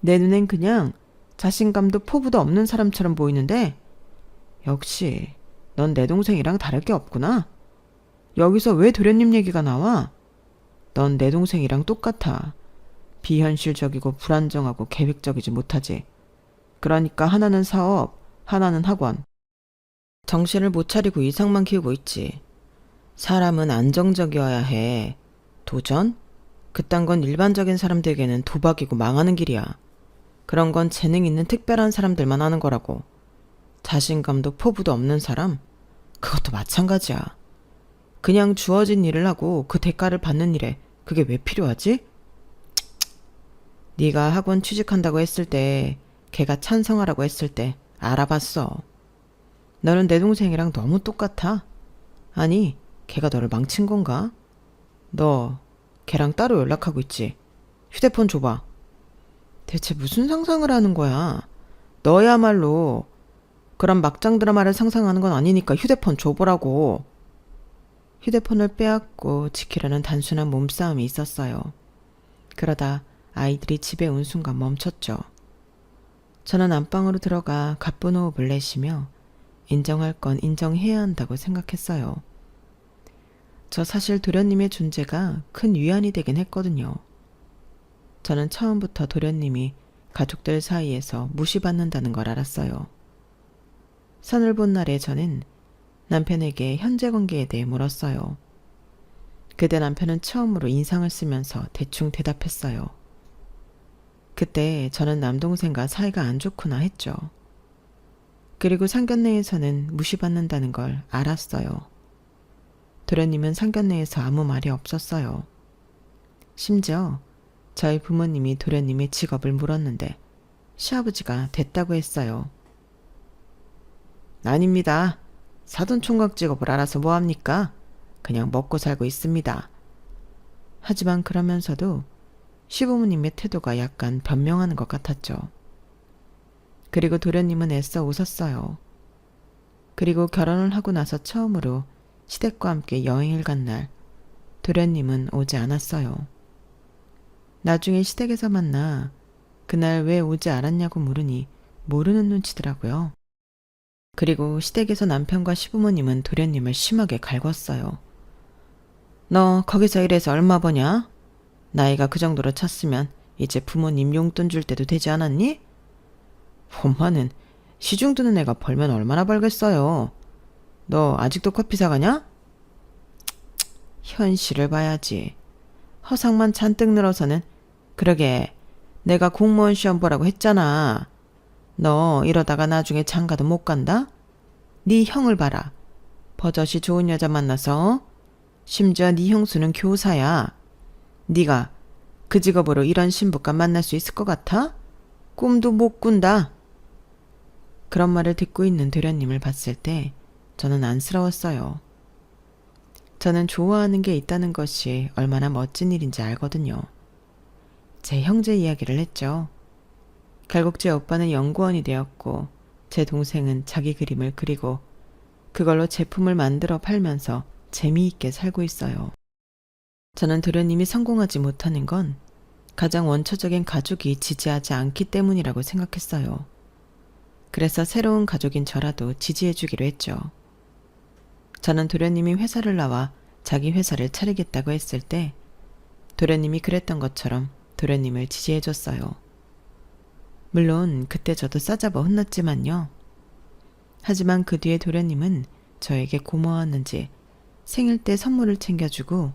내 눈엔 그냥 자신감도 포부도 없는 사람처럼 보이는데 역시 넌 내 동생이랑 다를 게 없구나. 여기서 왜 도련님 얘기가 나와? 넌 내 동생이랑 똑같아. 비현실적이고 불안정하고 계획적이지 못하지. 그러니까 하나는 사업, 하나는 학원. 정신을 못 차리고 이상만 키우고 있지. 사람은 안정적이어야 해. 도전? 그딴 건 일반적인 사람들에게는 도박이고 망하는 길이야. 그런 건 재능 있는 특별한 사람들만 하는 거라고. 자신감도 포부도 없는 사람? 그것도 마찬가지야. 그냥 주어진 일을 하고 그 대가를 받는 일에 그게 왜 필요하지? 네가 학원 취직한다고 했을 때, 걔가 찬성하라고 했을 때 알아봤어. 너는 내 동생이랑 너무 똑같아. 아니, 걔가 너를 망친 건가? 너 걔랑 따로 연락하고 있지? 휴대폰 줘봐. 대체 무슨 상상을 하는 거야? 너야말로 그런 막장 드라마를 상상하는 건 아니니까 휴대폰 줘보라고. 휴대폰을 빼앗고 지키려는 단순한 몸싸움이 있었어요. 그러다 아이들이 집에 온 순간 멈췄죠. 저는 안방으로 들어가 가쁜 호흡을 내쉬며 인정할 건 인정해야 한다고 생각했어요. 저 사실 도련님의 존재가 큰 위안이 되긴 했거든요. 저는 처음부터 도련님이 가족들 사이에서 무시받는다는 걸 알았어요. 선을 본 날에 저는 남편에게 현재 관계에 대해 물었어요. 그때 남편은 처음으로 인상을 쓰면서 대충 대답했어요. 그때 저는 남동생과 사이가 안 좋구나 했죠. 그리고 상견례에서는 무시받는다는 걸 알았어요. 도련님은 상견례에서 아무 말이 없었어요. 심지어 저희 부모님이 도련님의 직업을 물었는데 시아버지가 됐다고 했어요. 아닙니다. 사돈총각 직업을 알아서 뭐합니까? 그냥 먹고 살고 있습니다. 하지만 그러면서도 시부모님의 태도가 약간 변명하는 것 같았죠. 그리고 도련님은 애써 웃었어요. 그리고 결혼을 하고 나서 처음으로 시댁과 함께 여행을 간 날, 도련님은 오지 않았어요. 나중에 시댁에서 만나 그날 왜 오지 않았냐고 물으니 모르는 눈치더라고요. 그리고 시댁에서 남편과 시부모님은 도련님을 심하게 갈궜어요. 너 거기서 일해서 얼마 버냐? 나이가 그 정도로 찼으면 이제 부모님 용돈 줄 때도 되지 않았니? 엄마는 시중 드는 애가 벌면 얼마나 벌겠어요. 너 아직도 커피 사가냐? 현실을 봐야지. 허상만 잔뜩 늘어서는 그러게 내가 공무원 시험 보라고 했잖아. 너 이러다가 나중에 장가도 못 간다? 네 형을 봐라. 버젓이 좋은 여자 만나서 심지어 네 형수는 교사야. 네가 그 직업으로 이런 신부감 만날 수 있을 것 같아? 꿈도 못 꾼다. 그런 말을 듣고 있는 도련님을 봤을 때 저는 안쓰러웠어요. 저는 좋아하는 게 있다는 것이 얼마나 멋진 일인지 알거든요. 제 형제 이야기를 했죠. 결국 제 오빠는 연구원이 되었고 제 동생은 자기 그림을 그리고 그걸로 제품을 만들어 팔면서 재미있게 살고 있어요. 저는 도련님이 성공하지 못하는 건 가장 원초적인 가족이 지지하지 않기 때문이라고 생각했어요. 그래서 새로운 가족인 저라도 지지해주기로 했죠. 저는 도련님이 회사를 나와 자기 회사를 차리겠다고 했을 때 도련님이 그랬던 것처럼 도련님을 지지해줬어요. 물론 그때 저도 싸잡아 혼났지만요. 하지만 그 뒤에 도련님은 저에게 고마웠는지 생일 때 선물을 챙겨주고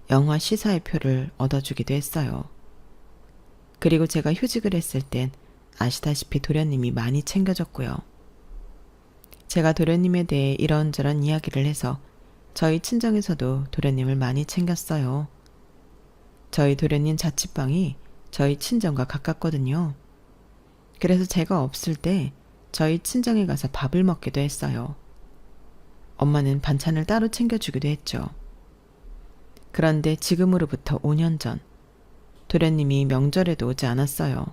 영화 시사회 표를 얻어주기도 했어요. 그리고 제가 휴직을 했을 땐 아시다시피 도련님이 많이 챙겨줬고요. 제가 도련님에 대해 이런저런 이야기를 해서 저희 친정에서도 도련님을 많이 챙겼어요. 저희 도련님 자취방이 저희 친정과 가깝거든요. 그래서 제가 없을 때 저희 친정에 가서 밥을 먹기도 했어요. 엄마는 반찬을 따로 챙겨주기도 했죠. 그런데 지금으로부터 5년 전 도련님이 명절에도 오지 않았어요.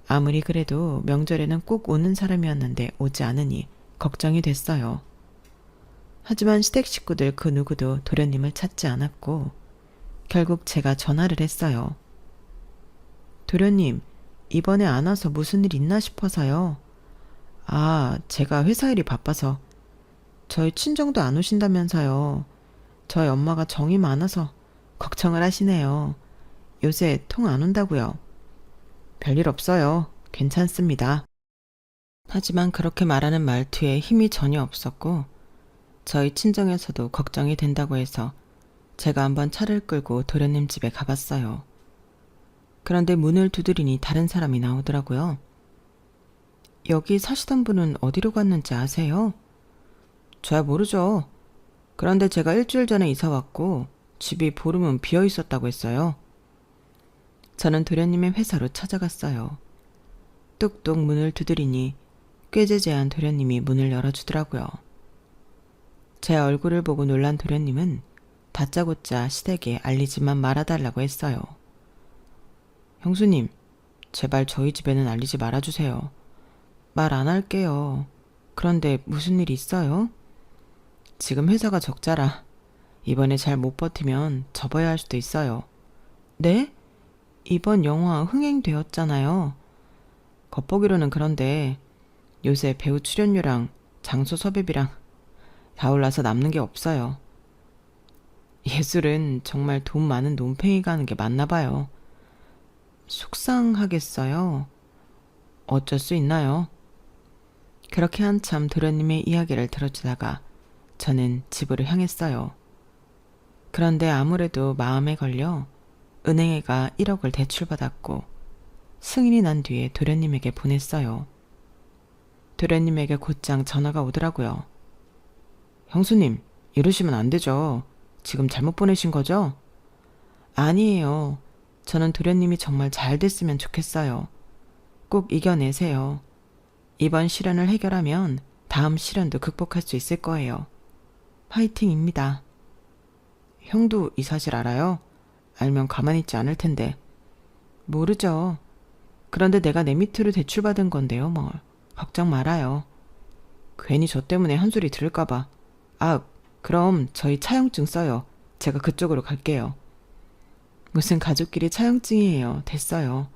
아무리 그래도 명절에는 꼭 오는 사람이었는데 오지 않으니 걱정이 됐어요. 하지만 시댁 식구들 그 누구도 도련님을 찾지 않았고 결국 제가 전화를 했어요. 도련님, 이번에 안 와서 무슨 일 있나 싶어서요. 아, 제가 회사 일이 바빠서. 저희 친정도 안 오신다면서요. 저희 엄마가 정이 많아서 걱정을 하시네요. 요새 통 안 온다고요. 별일 없어요. 괜찮습니다. 하지만 그렇게 말하는 말투에 힘이 전혀 없었고 저희 친정에서도 걱정이 된다고 해서 제가 한번 차를 끌고 도련님 집에 가봤어요. 그런데 문을 두드리니 다른 사람이 나오더라고요. 여기 사시던 분은 어디로 갔는지 아세요? 저야 모르죠. 그런데 제가 일주일 전에 이사 왔고 집이 보름은 비어 있었다고 했어요. 저는 도련님의 회사로 찾아갔어요. 뚝뚝 문을 두드리니 꾀재재한 도련님이 문을 열어주더라고요. 제 얼굴을 보고 놀란 도련님은 다짜고짜 시댁에 알리지만 말아달라고 했어요. 형수님, 제발 저희 집에는 알리지 말아주세요. 말 안 할게요. 그런데 무슨 일 있어요? 지금 회사가 적자라 이번에 잘 못 버티면 접어야 할 수도 있어요. 네? 이번 영화 흥행되었잖아요. 겉보기로는 그런데 요새 배우 출연료랑 장소 섭외비랑 다 올라서 남는 게 없어요. 예술은 정말 돈 많은 논팽이가 하는 게 맞나 봐요. 속상하겠어요. 어쩔 수 있나요? 그렇게 한참 도련님의 이야기를 들어주다가 저는 집으로 향했어요. 그런데 아무래도 마음에 걸려 은행에가 1억을 대출받았고 승인이 난 뒤에 도련님에게 보냈어요. 도련님에게 곧장 전화가 오더라고요. 형수님, 이러시면 안 되죠. 지금 잘못 보내신 거죠? 아니에요. 저는 도련님이 정말 잘 됐으면 좋겠어요. 꼭 이겨내세요. 이번 시련을 해결하면 다음 시련도 극복할 수 있을 거예요. 파이팅입니다. 형도 이 사실 알아요? 알면 가만히 있지 않을 텐데. 모르죠. 그런데 내가 내 밑으로 대출받은 건데요, 뭘. 걱정 말아요. 괜히 저 때문에 한 소리 들을까봐. 아, 그럼 저희 차용증 써요. 제가 그쪽으로 갈게요. 무슨 가족끼리 차용증이에요. 됐어요.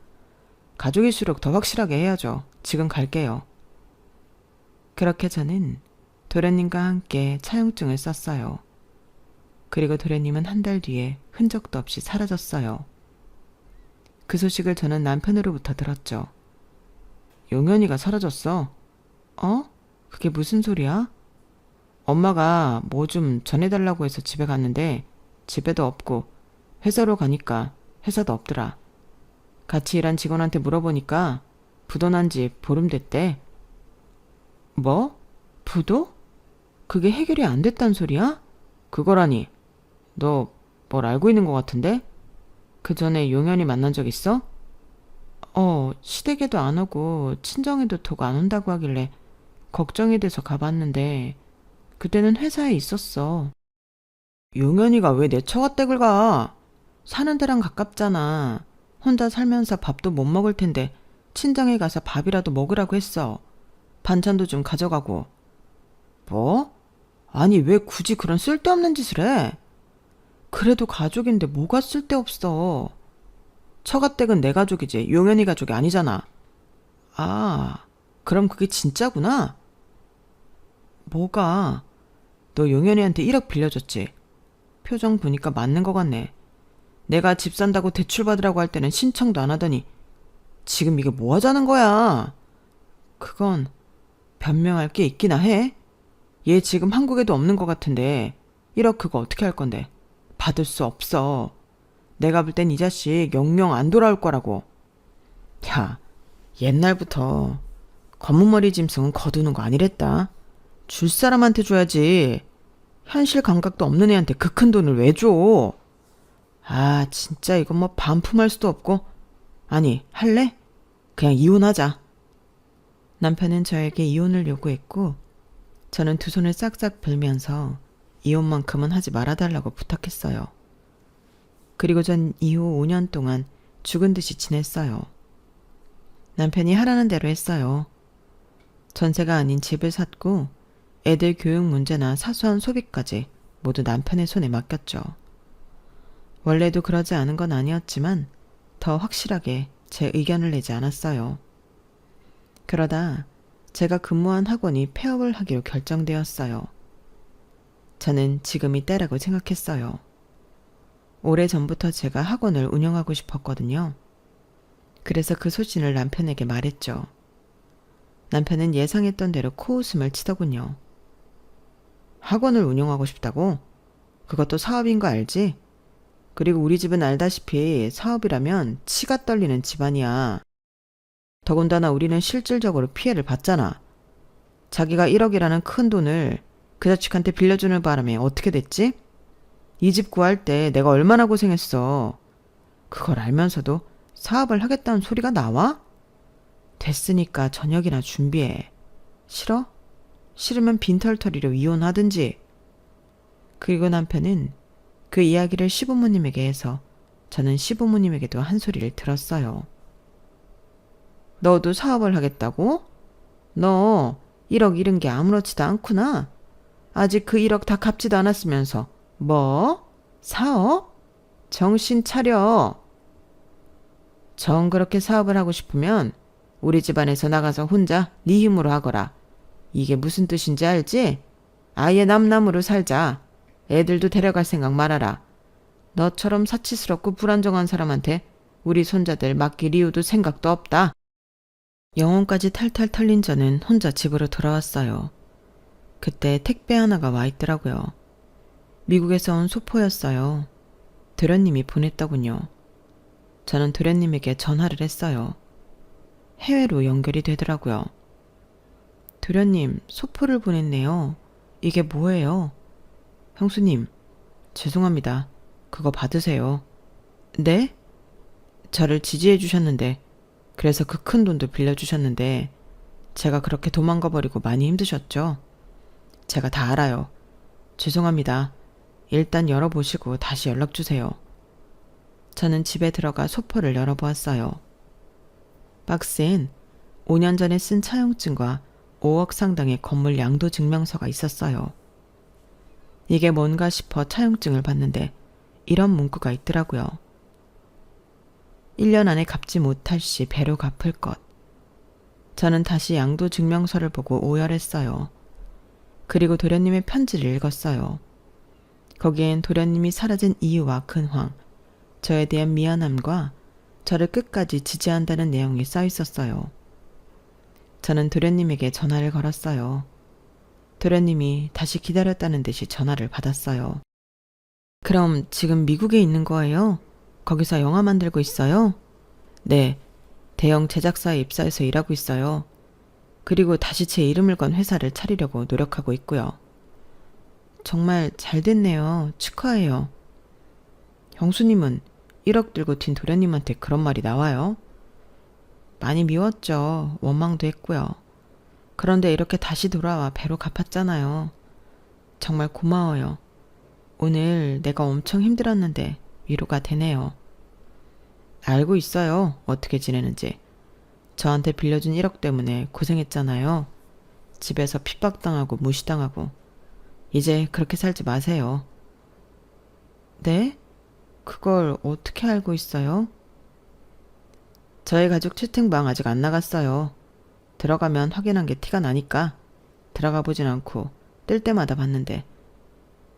가족일수록 더 확실하게 해야죠. 지금 갈게요. 그렇게 저는 도련님과 함께 차용증을 썼어요. 그리고 도련님은 한 달 뒤에 흔적도 없이 사라졌어요. 그 소식을 저는 남편으로부터 들었죠. 용현이가 사라졌어. 어? 그게 무슨 소리야? 엄마가 뭐 좀 전해달라고 해서 집에 갔는데 집에도 없고 회사로 가니까 회사도 없더라. 같이 일한 직원한테 물어보니까 부도 난 지 보름 됐대. 뭐? 부도? 그게 해결이 안 됐단 소리야? 그거라니. 너 뭘 알고 있는 것 같은데? 그 전에 용현이 만난 적 있어? 시댁에도 안 오고 친정에도 톡 안 온다고 하길래 걱정이 돼서 가봤는데 그때는 회사에 있었어. 용현이가 왜 내 처가댁을 가? 사는 데랑 가깝잖아. 혼자 살면서 밥도 못 먹을 텐데 친정에 가서 밥이라도 먹으라고 했어. 반찬도 좀 가져가고. 뭐? 아니 왜 굳이 그런 쓸데없는 짓을 해? 그래도 가족인데 뭐가 쓸데없어. 처가댁은 내 가족이지 용현이 가족이 아니잖아. 아, 그럼 그게 진짜구나? 뭐가? 너 용현이한테 1억 빌려줬지? 표정 보니까 맞는 것 같네. 내가 집 산다고 대출 받으라고 할 때는 신청도 안 하더니 지금 이게 뭐 하자는 거야? 그건 변명할 게 있기나 해. 얘 지금 한국에도 없는 것 같은데 1억 그거 어떻게 할 건데? 받을 수 없어. 내가 볼 땐 이 자식 영영 안 돌아올 거라고. 야, 옛날부터 검은머리 짐승은 거두는 거 아니랬다. 줄 사람한테 줘야지. 현실 감각도 없는 애한테 그 큰 돈을 왜 줘? 아, 진짜 이건 뭐 반품할 수도 없고. 아니, 할래? 그냥 이혼하자. 남편은 저에게 이혼을 요구했고 저는 두 손을 싹싹 빌면서 이혼만큼은 하지 말아달라고 부탁했어요. 그리고 전 이후 5년 동안 죽은 듯이 지냈어요. 남편이 하라는 대로 했어요. 전세가 아닌 집을 샀고 애들 교육 문제나 사소한 소비까지 모두 남편의 손에 맡겼죠. 원래도 그러지 않은 건 아니었지만 더 확실하게 제 의견을 내지 않았어요. 그러다 제가 근무한 학원이 폐업을 하기로 결정되었어요. 저는 지금이 때라고 생각했어요. 오래전부터 제가 학원을 운영하고 싶었거든요. 그래서 그 소신을 남편에게 말했죠. 남편은 예상했던 대로 코웃음을 치더군요. 학원을 운영하고 싶다고? 그것도 사업인 거 알지? 그리고 우리 집은 알다시피 사업이라면 치가 떨리는 집안이야. 더군다나 우리는 실질적으로 피해를 봤잖아. 자기가 1억이라는 큰 돈을 그 자식한테 빌려주는 바람에 어떻게 됐지? 이 집 구할 때 내가 얼마나 고생했어. 그걸 알면서도 사업을 하겠다는 소리가 나와? 됐으니까 저녁이나 준비해. 싫어? 싫으면 빈털터리로 이혼하든지. 그리고 남편은 그 이야기를 시부모님에게 해서 저는 시부모님에게도 한 소리를 들었어요. 너도 사업을 하겠다고? 너 1억 잃은 게 아무렇지도 않구나. 아직 그 1억 다 갚지도 않았으면서 뭐? 사업? 정신 차려. 정 그렇게 사업을 하고 싶으면 우리 집안에서 나가서 혼자 네 힘으로 하거라. 이게 무슨 뜻인지 알지? 아예 남남으로 살자. 애들도 데려갈 생각 말아라. 너처럼 사치스럽고 불안정한 사람한테 우리 손자들 맡길 이유도 생각도 없다. 영혼까지 탈탈 털린 저는 혼자 집으로 돌아왔어요. 그때 택배 하나가 와 있더라고요. 미국에서 온 소포였어요. 도련님이 보냈더군요. 저는 도련님에게 전화를 했어요. 해외로 연결이 되더라고요. 도련님, 소포를 보냈네요. 이게 뭐예요? 형수님, 죄송합니다. 그거 받으세요. 네? 저를 지지해 주셨는데, 그래서 그 큰 돈도 빌려주셨는데, 제가 그렇게 도망가 버리고 많이 힘드셨죠? 제가 다 알아요. 죄송합니다. 일단 열어보시고 다시 연락 주세요. 저는 집에 들어가 소포를 열어보았어요. 박스엔 5년 전에 쓴 차용증과 5억 상당의 건물 양도 증명서가 있었어요. 이게 뭔가 싶어 차용증을 봤는데 이런 문구가 있더라고요. 1년 안에 갚지 못할 시 배로 갚을 것. 저는 다시 양도 증명서를 보고 오열했어요. 그리고 도련님의 편지를 읽었어요. 거기엔 도련님이 사라진 이유와 근황, 저에 대한 미안함과 저를 끝까지 지지한다는 내용이 써 있었어요. 저는 도련님에게 전화를 걸었어요. 도련님이 다시 기다렸다는 듯이 전화를 받았어요. 그럼 지금 미국에 있는 거예요? 거기서 영화 만들고 있어요? 네, 대형 제작사에 입사해서 일하고 있어요. 그리고 다시 제 이름을 건 회사를 차리려고 노력하고 있고요. 정말 잘 됐네요. 축하해요. 형수님은 1억 들고 튄 도련님한테 그런 말이 나와요? 많이 미웠죠. 원망도 했고요. 그런데 이렇게 다시 돌아와 배로 갚았잖아요. 정말 고마워요. 오늘 내가 엄청 힘들었는데 위로가 되네요. 알고 있어요. 어떻게 지내는지. 저한테 빌려준 1억 때문에 고생했잖아요. 집에서 핍박당하고 무시당하고. 이제 그렇게 살지 마세요. 네? 그걸 어떻게 알고 있어요? 저희 가족 채팅방 아직 안 나갔어요. 들어가면 확인한 게 티가 나니까 들어가 보진 않고 뜰 때마다 봤는데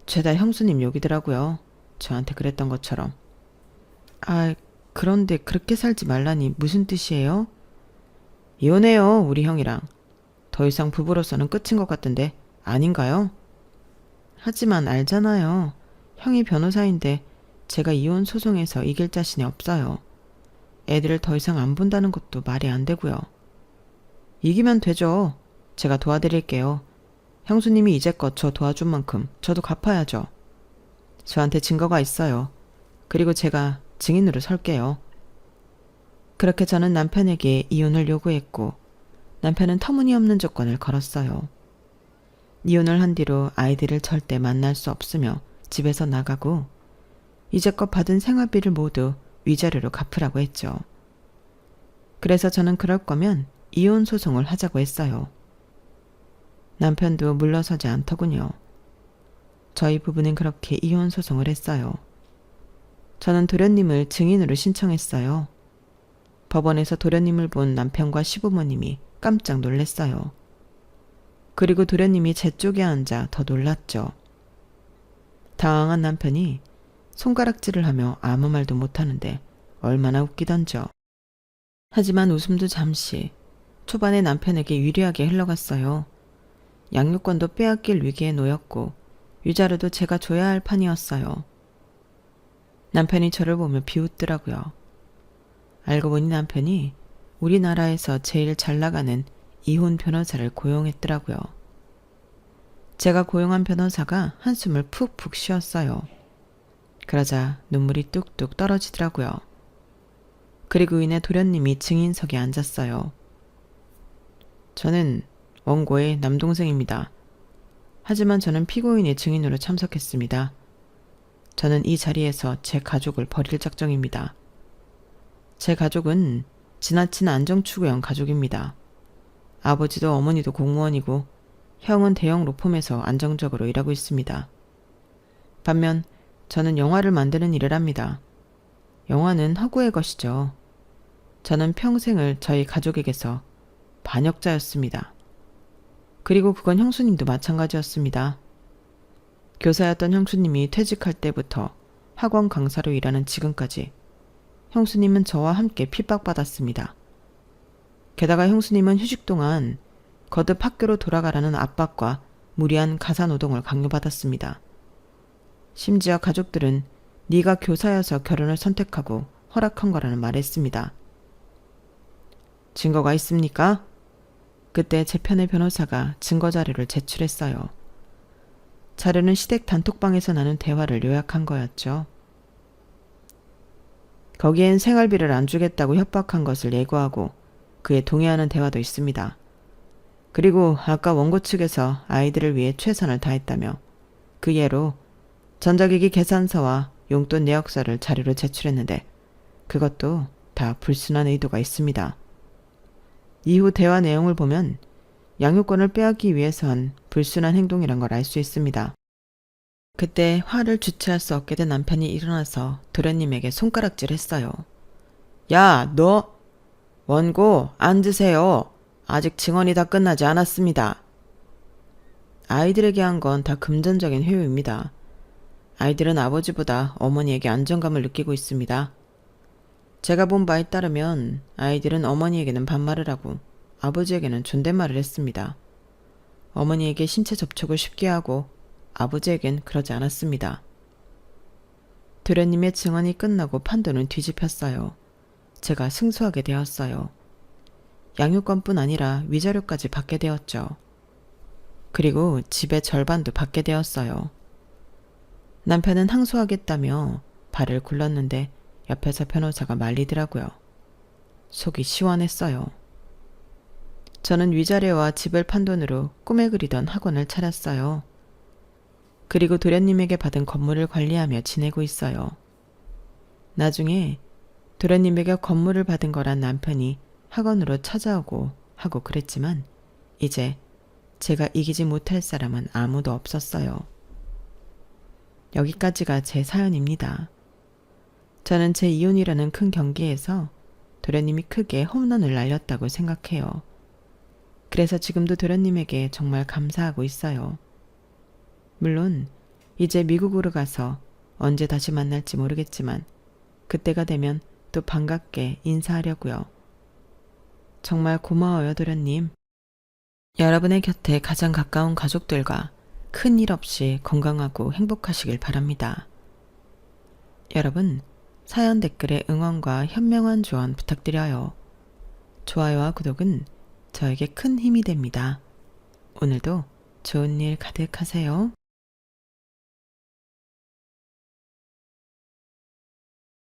죄다 형수님 욕이더라고요. 저한테 그랬던 것처럼. 아, 그런데 그렇게 살지 말라니 무슨 뜻이에요? 이혼해요, 우리 형이랑. 더 이상 부부로서는 끝인 것 같던데 아닌가요? 하지만 알잖아요. 형이 변호사인데 제가 이혼 소송에서 이길 자신이 없어요. 애들을 더 이상 안 본다는 것도 말이 안 되고요. 이기면 되죠. 제가 도와드릴게요. 형수님이 이제껏 저 도와준 만큼 저도 갚아야죠. 저한테 증거가 있어요. 그리고 제가 증인으로 설게요. 그렇게 저는 남편에게 이혼을 요구했고 남편은 터무니없는 조건을 걸었어요. 이혼을 한 뒤로 아이들을 절대 만날 수 없으며 집에서 나가고 이제껏 받은 생활비를 모두 위자료로 갚으라고 했죠. 그래서 저는 그럴 거면 이혼 소송을 하자고 했어요. 남편도 물러서지 않더군요. 저희 부부는 그렇게 이혼 소송을 했어요. 저는 도련님을 증인으로 신청했어요. 법원에서 도련님을 본 남편과 시부모님이 깜짝 놀랐어요. 그리고 도련님이 제 쪽에 앉아 더 놀랐죠. 당황한 남편이 손가락질을 하며 아무 말도 못하는데 얼마나 웃기던죠. 하지만 웃음도 잠시, 초반에 남편에게 유리하게 흘러갔어요. 양육권도 빼앗길 위기에 놓였고 위자료도 제가 줘야 할 판이었어요. 남편이 저를 보며 비웃더라고요. 알고 보니 남편이 우리나라에서 제일 잘 나가는 이혼 변호사를 고용했더라고요. 제가 고용한 변호사가 한숨을 푹푹 쉬었어요. 그러자 눈물이 뚝뚝 떨어지더라고요. 그리고 이내 도련님이 증인석에 앉았어요. 저는 원고의 남동생입니다. 하지만 저는 피고인의 증인으로 참석했습니다. 저는 이 자리에서 제 가족을 버릴 작정입니다. 제 가족은 지나친 안정추구형 가족입니다. 아버지도 어머니도 공무원이고 형은 대형 로펌에서 안정적으로 일하고 있습니다. 반면 저는 영화를 만드는 일을 합니다. 영화는 허구의 것이죠. 저는 평생을 저희 가족에게서 반역자였습니다. 그리고 그건 형수님도 마찬가지였습니다. 교사였던 형수님이 퇴직할 때부터 학원 강사로 일하는 지금까지 형수님은 저와 함께 핍박받았습니다. 게다가 형수님은 휴직 동안 거듭 학교로 돌아가라는 압박과 무리한 가사노동을 강요받았습니다. 심지어 가족들은 네가 교사여서 결혼을 선택하고 허락한 거라는 말했습니다. 증거가 있습니까? 그때 제 편의 변호사가 증거 자료를 제출했어요. 자료는 시댁 단톡방에서 나눈 대화를 요약한 거였죠. 거기엔 생활비를 안 주겠다고 협박한 것을 예고하고 그에 동의하는 대화도 있습니다. 그리고 아까 원고 측에서 아이들을 위해 최선을 다했다며 그 예로 전자기기 계산서와 용돈 내역서를 자료로 제출했는데 그것도 다 불순한 의도가 있습니다. 이후 대화 내용을 보면 양육권을 빼앗기 위해서 한 불순한 행동이란 걸 알 수 있습니다. 그때 화를 주체할 수 없게 된 남편이 일어나서 도련님에게 손가락질했어요. 야, 너! 원고 앉으세요. 아직 증언이 다 끝나지 않았습니다. 아이들에게 한 건 다 금전적인 회유입니다. 아이들은 아버지보다 어머니에게 안정감을 느끼고 있습니다. 제가 본 바에 따르면 아이들은 어머니에게는 반말을 하고 아버지에게는 존댓말을 했습니다. 어머니에게 신체 접촉을 쉽게 하고 아버지에겐 그러지 않았습니다. 도련님의 증언이 끝나고 판도는 뒤집혔어요. 제가 승소하게 되었어요. 양육권뿐 아니라 위자료까지 받게 되었죠. 그리고 집의 절반도 받게 되었어요. 남편은 항소하겠다며 발을 굴렀는데 옆에서 변호사가 말리더라고요. 속이 시원했어요. 저는 위자료와 집을 판 돈으로 꿈에 그리던 학원을 차렸어요. 그리고 도련님에게 받은 건물을 관리하며 지내고 있어요. 나중에 도련님에게 건물을 받은 거란 남편이 학원으로 찾아오고 하고 그랬지만 이제 제가 이기지 못할 사람은 아무도 없었어요. 여기까지가 제 사연입니다. 저는 제 이혼이라는 큰 경기에서 도련님이 크게 홈런을 날렸다고 생각해요. 그래서 지금도 도련님에게 정말 감사하고 있어요. 물론 이제 미국으로 가서 언제 다시 만날지 모르겠지만 그때가 되면 또 반갑게 인사하려고요. 정말 고마워요, 도련님. 여러분의 곁에 가장 가까운 가족들과 큰일 없이 건강하고 행복하시길 바랍니다. 여러분, 사연 댓글에 응원과 현명한 조언 부탁드려요. 좋아요와 구독은 저에게 큰 힘이 됩니다. 오늘도 좋은 일 가득하세요.